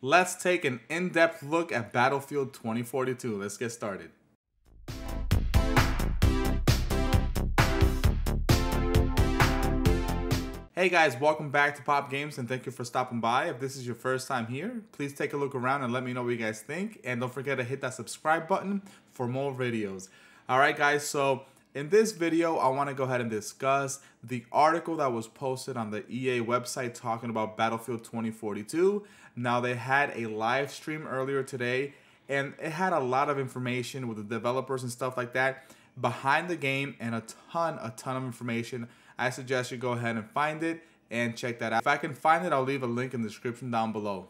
let's take an in-depth look at Battlefield 2042. Let's get started. Hey guys, welcome back to Pop Games and thank you for stopping by. If this is your first time here, please take a look around and let me know what you guys think. And don't forget to hit that subscribe button for more videos. Alright guys, so in this video, I want to go ahead and discuss the article that was posted on the EA website talking about Battlefield 2042. Now they had a live stream earlier today and it had a lot of information with the developers and stuff like that behind the game and a ton of information. I suggest you go ahead and find it and check that out. If I can find it, I'll leave a link in the description down below.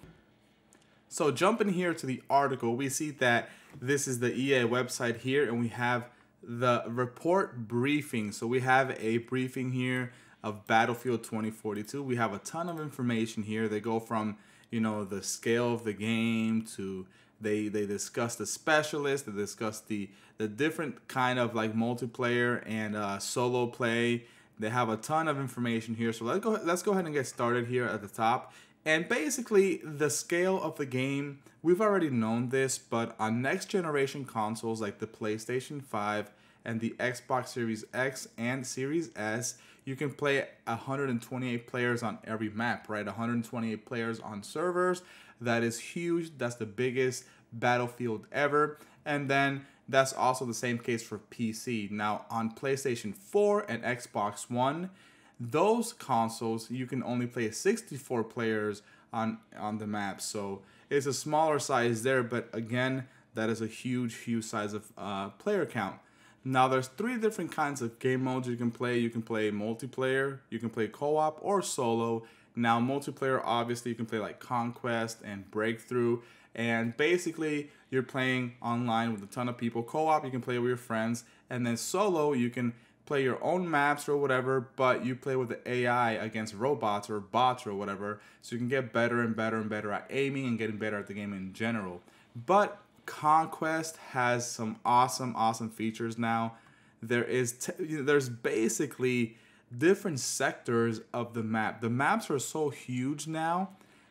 So jumping here to the article, we see that this is the EA website here and we have the report briefing. So we have a briefing here of Battlefield 2042. We have a ton of information here. They go from, you know, the scale of the game to they discuss the specialists, they discuss the different kind of like multiplayer and solo play. They have a ton of information here, so let's go ahead and get started here at the top. And basically, the scale of the game, we've already known this, but on next generation consoles like the PlayStation 5 and the Xbox Series X and Series S, you can play 128 players on every map, right? 128 players on servers. That is huge. That's the biggest Battlefield ever. And then that's also the same case for PC. Now, on PlayStation 4 and Xbox One, those consoles, you can only play 64 players on the map. So it's a smaller size there, but again, that is a huge size of player count. Now, there's three different kinds of game modes you can play. You can play multiplayer, you can play co-op, or solo. Now, multiplayer, obviously, you can play like Conquest and Breakthrough. And basically, you're playing online with a ton of people. Co-op, you can play with your friends. And then solo, you can play your own maps or whatever, but you play with the AI against robots or bots or whatever. So you can get better and better at aiming and getting better at the game in general. But Conquest has some awesome features now. There's basically different sectors of the map. The maps are so huge now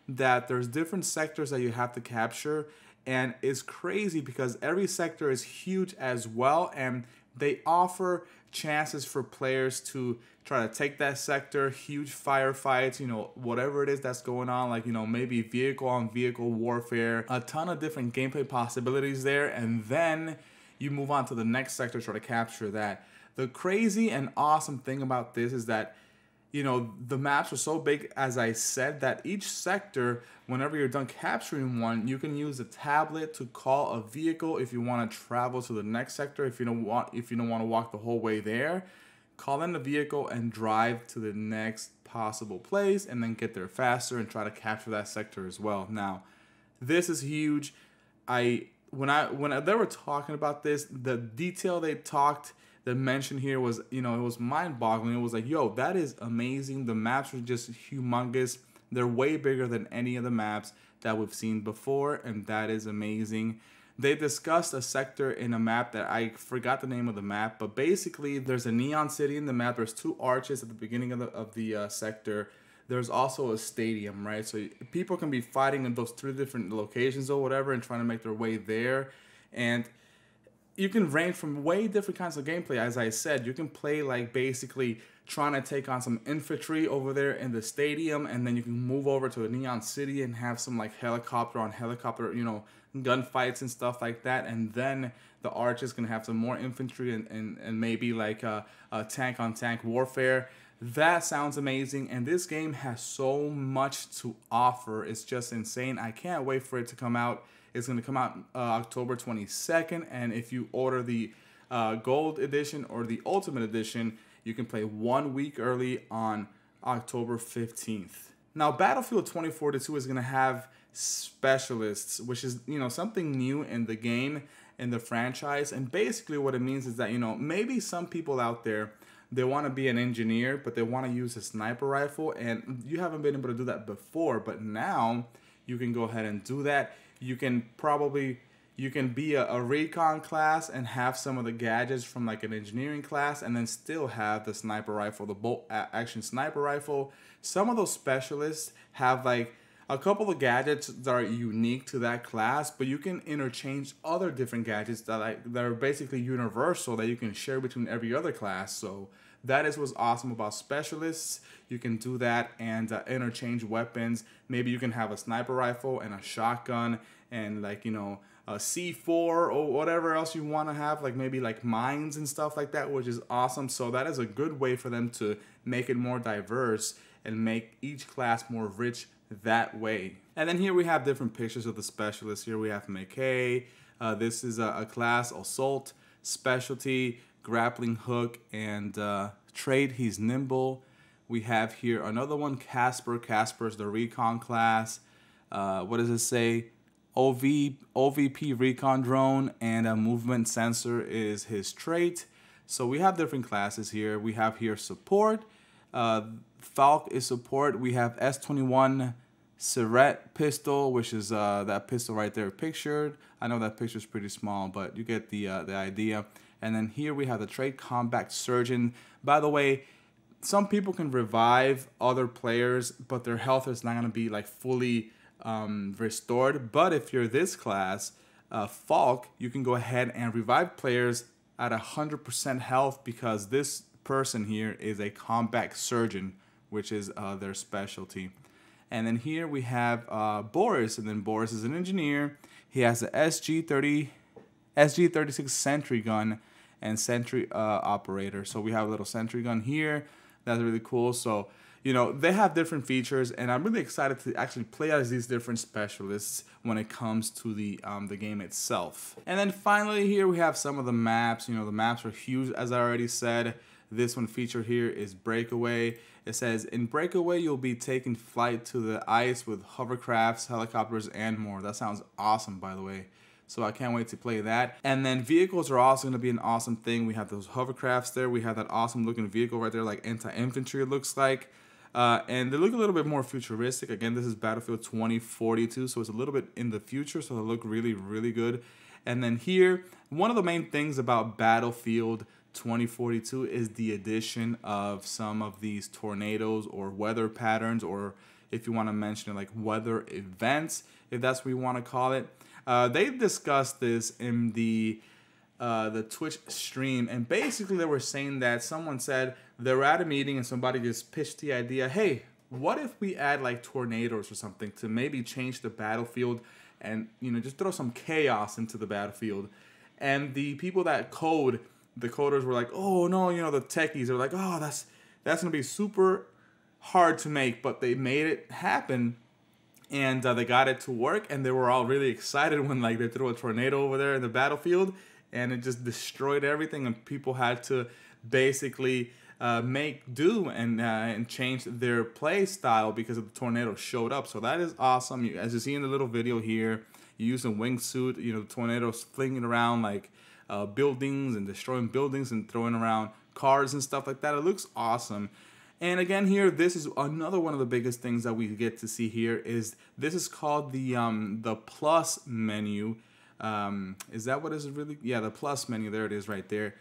that there's different sectors that you have to capture, and it's crazy because every sector is huge as well, and they offer chances for players to try to take that sector, huge firefights, you know, whatever it is that's going on, like, you know, maybe vehicle on vehicle warfare, a ton of different gameplay possibilities there, and then you move on to the next sector, try to capture that. The crazy and awesome thing about this is that, you know, the maps are so big, as I said, that each sector, whenever you're done capturing one, you can use a tablet to call a vehicle if you want to travel to the next sector. If you don't want to walk the whole way there, call in the vehicle and drive to the next possible place and then get there faster and try to capture that sector as well. Now, this is huge. When they were talking about this, the detail they mentioned here was, you know, it was mind-boggling. It was like, yo, that is amazing. The maps are just humongous. They're way bigger than any of the maps that we've seen before, and that is amazing. They discussed a sector in a map that I forgot the name of the map, but basically there's a neon city in the map. There's two arches at the beginning of the sector. There's also a stadium, right? So people can be fighting in those three different locations or whatever and trying to make their way there. And you can range from way different kinds of gameplay. As I said, you can play like basically trying to take on some infantry over there in the stadium, and then you can move over to a neon city and have some like helicopter on helicopter, you know, gunfights and stuff like that. And then the archers can have some more infantry and maybe like a tank on tank warfare. That sounds amazing, and this game has so much to offer. It's just insane. I can't wait for it to come out. It's going to come out October 22nd, and if you order the Gold Edition or the Ultimate Edition, you can play 1 week early on October 15th. Now, Battlefield 2042 is going to have specialists, which is, you know, something new in the game, in the franchise, and basically what it means is that, you know, maybe some people out there, they want to be an engineer, but they want to use a sniper rifle, and you haven't been able to do that before, but now you can go ahead and do that. You can be a recon class and have some of the gadgets from like an engineering class, and then still have the sniper rifle, the bolt action sniper rifle. Some of those specialists have like a couple of gadgets that are unique to that class, but you can interchange other different gadgets that are basically universal that you can share between every other class. So that is what's awesome about specialists. You can do that and interchange weapons. Maybe you can have a sniper rifle and a shotgun and like, you know, a C4 or whatever else you want to have, like maybe like mines and stuff like that, which is awesome. So that is a good way for them to make it more diverse and make each class more rich that way. And then here we have different pictures of the specialists. Here we have McKay. This is a class, Assault, Specialty, Grappling Hook, and Trade. He's nimble. We have here another one, Casper. Casper's the Recon class. What does it say? OVP Recon Drone, and a Movement Sensor is his trait. So we have different classes here. We have here Support. Falk is support. We have S21 Syrette pistol, which is that pistol right there pictured. I know that picture is pretty small, but you get the idea. And then here we have the Trade Combat Surgeon. By the way, some people can revive other players, but their health is not going to be like fully restored. But if you're this class, Falk, you can go ahead and revive players at 100% health because this person here is a combat surgeon, which is their specialty. And then here we have Boris, and then Boris is an engineer. He has the SG36 sentry gun and sentry operator. So we have a little sentry gun here. That's really cool. So, you know, they have different features, and I'm really excited to actually play as these different specialists when it comes to the game itself. And then finally here we have some of the maps. You know, the maps are huge, as I already said. This one featured here is Breakaway. It says, in Breakaway, you'll be taking flight to the ice with hovercrafts, helicopters, and more. That sounds awesome, by the way. So I can't wait to play that. And then vehicles are also going to be an awesome thing. We have those hovercrafts there. We have that awesome looking vehicle right there, like anti-infantry it looks like. And they look a little bit more futuristic. Again, this is Battlefield 2042, so it's a little bit in the future, so they look really, really good. And then here, one of the main things about Battlefield 2042 is the addition of some of these tornadoes or weather patterns, or if you want to mention it, like weather events, if that's what you want to call it. They discussed this in the Twitch stream, and basically they were saying that someone said they were at a meeting and somebody just pitched the idea, hey, what if we add like tornadoes or something to maybe change the battlefield and, you know, just throw some chaos into the battlefield. And the people that code, the coders were like, oh no, you know, the techies are like, oh, that's gonna be super hard to make, but they made it happen. And they got it to work, and they were all really excited when like they threw a tornado over there in the battlefield, and it just destroyed everything, and people had to basically make do and change their play style because of the tornado showed up. So that is awesome. As you see in the little video here, you use a wingsuit, you know, the tornadoes flinging around like buildings and destroying buildings and throwing around cars and stuff like that. It looks awesome. And again here, this is another one of the biggest things that we get to see here is this is called the plus menu. Is that what is really? Yeah, the plus menu. There it is right there.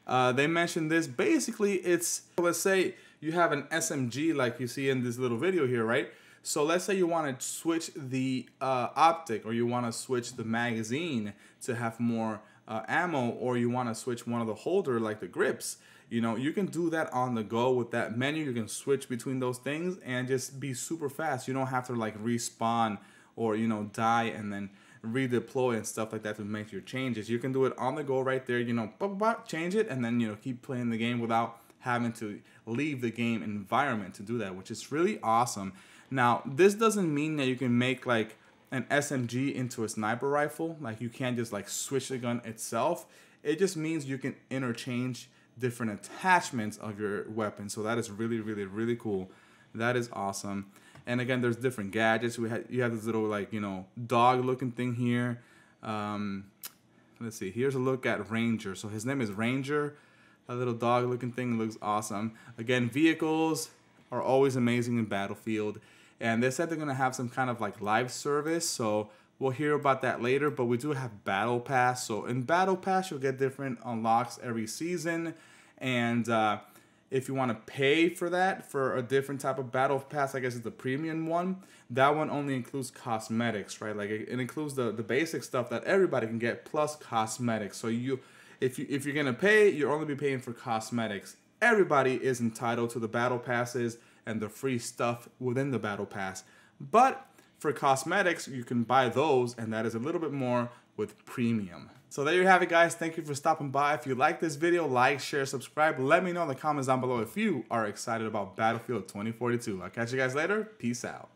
They mentioned this. Basically, it's, let's say you have an SMG like you see in this little video here, right? So let's say you want to switch the optic, or you want to switch the magazine to have more ammo, or you want to switch one of the holder like the grips. You know, you can do that on the go with that menu. You can switch between those things and just be super fast. You don't have to like respawn or, you know, die and then redeploy and stuff like that to make your changes. You can do it on the go right there, you know, change it, and then, you know, keep playing the game without having to leave the game environment to do that, which is really awesome. Now, this doesn't mean that you can make like an SMG into a sniper rifle. Like you can't just like switch the gun itself. It just means you can interchange different attachments of your weapon. So that is really, really, really cool. That is awesome. And again, there's different gadgets. You have this little like, you know, dog looking thing here. Let's see, here's a look at Ranger. So his name is Ranger. A little dog looking thing looks awesome. Again, vehicles are always amazing in Battlefield. And they said they're gonna have some kind of like live service. So we'll hear about that later, but we do have Battle Pass. So in Battle Pass, you'll get different unlocks every season. And If you want to pay for that, for a different type of battle pass, I guess it's the premium one, that one only includes cosmetics, right? Like it includes the basic stuff that everybody can get plus cosmetics. So if you're gonna pay, you'll only be paying for cosmetics. Everybody is entitled to the battle passes and the free stuff within the battle pass. But for cosmetics, you can buy those, and that is a little bit more with premium. So there you have it, guys. Thank you for stopping by. If you like this video, like, share, subscribe. Let me know in the comments down below if you are excited about Battlefield 2042. I'll catch you guys later. Peace out.